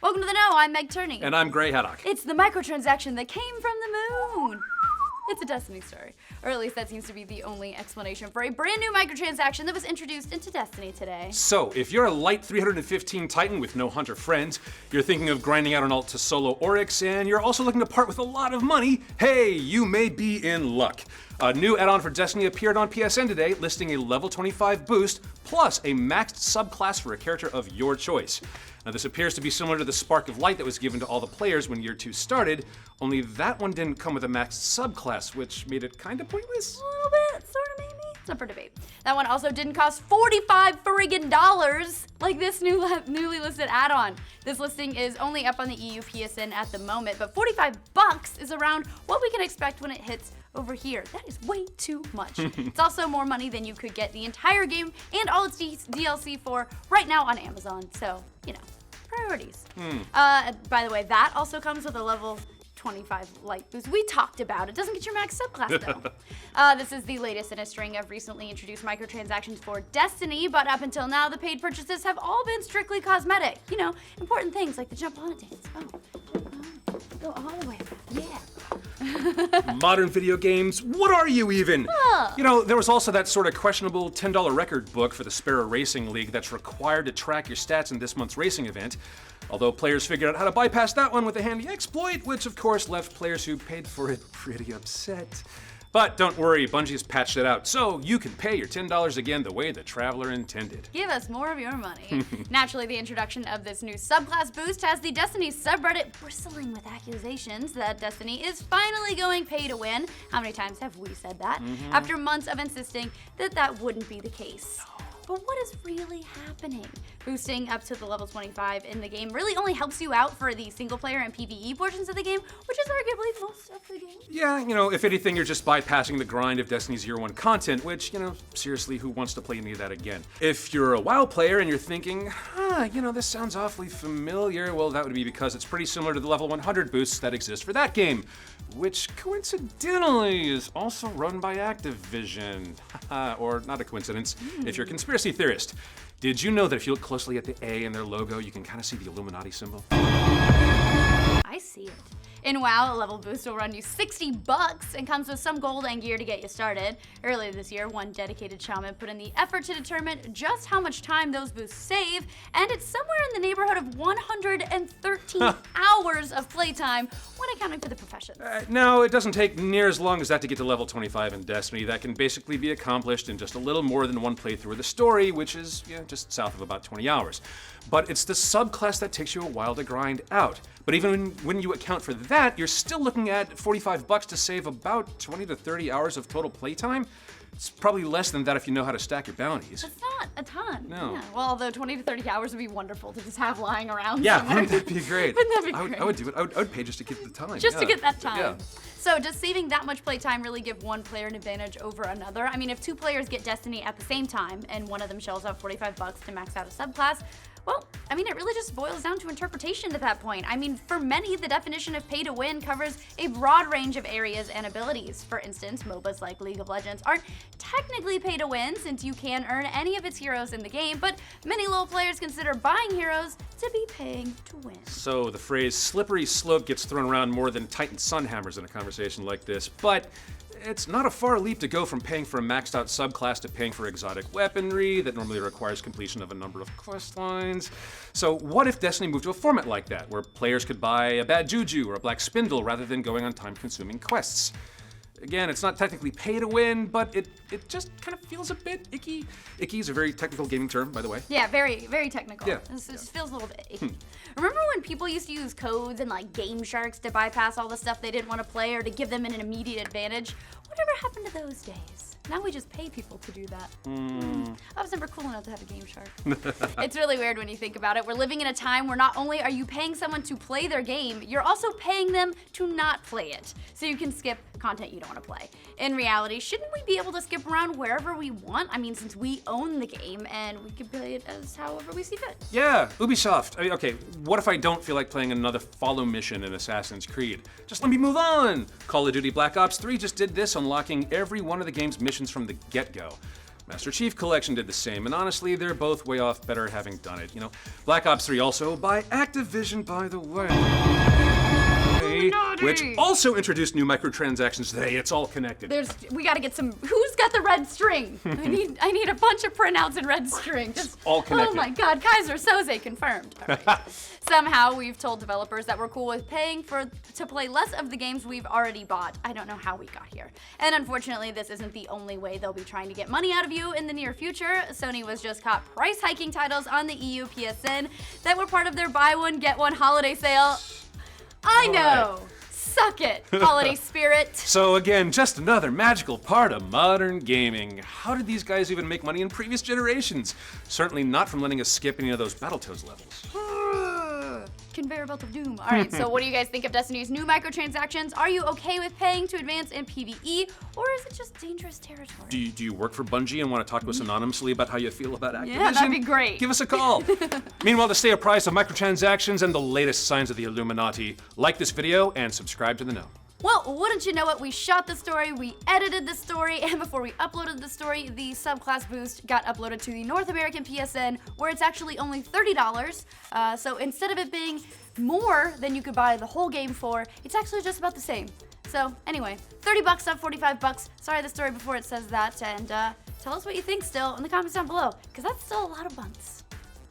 Welcome to the Know, I'm Meg Turney. And I'm Haddock. It's the microtransaction that came from the moon. It's a Destiny story, or at least that seems to be the only explanation for a brand new microtransaction that was introduced into Destiny today. So, if you're a light 315 Titan with no hunter friends, you're thinking of grinding out an ult to solo Oryx, and you're also looking to part with a lot of money, hey, you may be in luck. A new add-on for Destiny appeared on PSN today, listing a level 25 boost, plus a maxed subclass for a character of your choice. Now, this appears to be similar to the Spark of Light that was given to all the players when Year 2 started, only that one didn't come with a maxed subclass, which made it kinda pointless. A little bit, sort of maybe. It's up for debate. That one also didn't cost $45 friggin' dollars, like this newly listed add-on. This listing is only up on the EU PSN at the moment, but $45 is around what we can expect when it hits over here. That is way too much. It's also more money than you could get the entire game and all its DLC for right now on Amazon. So, you know, priorities. By the way, that also comes with a level 25 light boost. We talked about it. Doesn't get your max subclass though. This is the latest in a string of recently introduced microtransactions for Destiny, but up until now, the paid purchases have all been strictly cosmetic. You know, important things like the jump on it dance. Go all the way. Yeah. Modern video games, what are you even? You know, there was also that sort of questionable $10 record book for the Sparrow Racing League that's required to track your stats in this month's racing event. Although players figured out how to bypass that one with a handy exploit, which of course left players who paid for it pretty upset. But don't worry, Bungie has patched it out, so you can pay your $10 again the way the Traveler intended. Give us more of your money. Naturally, the introduction of this new subclass boost has the Destiny subreddit bristling with accusations that Destiny is finally going pay to win. How many times have we said that? After months of insisting that that wouldn't be the case. But what is really happening? Boosting up to the level 25 in the game really only helps you out for the single player and PvE portions of the game, which is arguably most of the game. Yeah, you know, if anything, you're just bypassing the grind of Destiny's Year 1 content, which, you know, seriously, who wants to play any of that again? If you're a WoW player and you're thinking, you know, this sounds awfully familiar, well, that would be because it's pretty similar to the level 100 boosts that exist for that game, which coincidentally is also run by Activision. Or not a coincidence, if you're a conspiracy theorist. Did you know that if you look closely at the A in their logo, you can kind of see the Illuminati symbol? I see it. In WoW, a level boost will run you $60 and comes with some gold and gear to get you started. Earlier this year, one dedicated shaman put in the effort to determine just how much time those boosts save, and it's somewhere in the neighborhood of 113 hours of playtime when accounting for the professions. No, it doesn't take near as long as that to get to level 25 in Destiny. That can basically be accomplished in just a little more than one playthrough of the story, which is just south of about 20 hours. But it's the subclass that takes you a while to grind out. But even when you account for that, you're still looking at $45 to save about 20 to 30 hours of total playtime. It's probably less than that if you know how to stack your bounties. That's not a ton. No. Yeah. Well, although 20 to 30 hours would be wonderful to just have lying around. Yeah, somewhere. wouldn't that be great? Wouldn't that be great? I would do it. I would pay just to get the time. Just to get that time. Yeah. So does saving that much playtime really give one player an advantage over another? I mean, if two players get Destiny at the same time and one of them shells out $45 to max out a subclass, well, I mean, it really just boils down to interpretation at that point. I mean, for many, the definition of pay to win covers a broad range of areas and abilities. For instance, MOBAs like League of Legends aren't technically pay to win since you can earn any of its heroes in the game, but many LoL players consider buying heroes to be paying to win. So the phrase slippery slope gets thrown around more than Titan sun hammers in a conversation like this, but it's not a far leap to go from paying for a maxed out subclass to paying for exotic weaponry that normally requires completion of a number of quest lines. So what if Destiny moved to a format like that, where players could buy a bad juju or a black spindle rather than going on time-consuming quests? Again, it's not technically pay to win, but it just kind of feels a bit icky. Icky is a very technical gaming term, by the way. Yeah, very, very technical. Yeah. It just feels a little bit icky. Remember when people used to use codes and like game sharks to bypass all the stuff they didn't want to play or to give them an immediate advantage? Whatever happened to those days? Now we just pay people to do that. I was never cool enough to have a game shark. It's really weird when you think about it. We're living in a time where not only are you paying someone to play their game, you're also paying them to not play it, so you can skip content you don't want to play. In reality, shouldn't we be able to skip around wherever we want? I mean, since we own the game and we can play it as however we see fit. Yeah, Ubisoft. I mean, okay, what if I don't feel like playing another follow mission in Assassin's Creed? Just let me move on! Call of Duty Black Ops 3 just did this, unlocking every one of the game's missions from the get-go. Master Chief Collection did the same, and honestly, they're both way off better having done it. You know, Black Ops 3 also by Activision, by the way. Which also introduced new microtransactions today. It's all connected. We gotta get some. Who's got the red string? I need a bunch of printouts in red string. Just all connected. Oh my God, Kaiser Soze confirmed. All right. Somehow we've told developers that we're cool with paying to play less of the games we've already bought. I don't know how we got here. And unfortunately, this isn't the only way they'll be trying to get money out of you in the near future. Sony was just caught price hiking titles on the EU PSN that were part of their buy one get one holiday sale. I know. Right. Suck it, holiday spirit. So again, just another magical part of modern gaming. How did these guys even make money in previous generations? Certainly not from letting us skip any of those Battletoads levels. Conveyor belt of doom. All right, so what do you guys think of Destiny's new microtransactions? Are you okay with paying to advance in PvE, or is it just dangerous territory? Do you work for Bungie and want to talk to us anonymously about how you feel about Activision? Yeah, that'd be great. Give us a call. Meanwhile, to stay apprised of microtransactions and the latest signs of the Illuminati, like this video and subscribe to the know. Well, wouldn't you know it, we shot the story, we edited the story, and before we uploaded the story, the subclass boost got uploaded to the North American PSN, where it's actually only $30. So instead of it being more than you could buy the whole game for, it's actually just about the same. So anyway, $30 up, $45. Sorry the story before it says that, and tell us what you think still in the comments down below, because that's still a lot of bucks.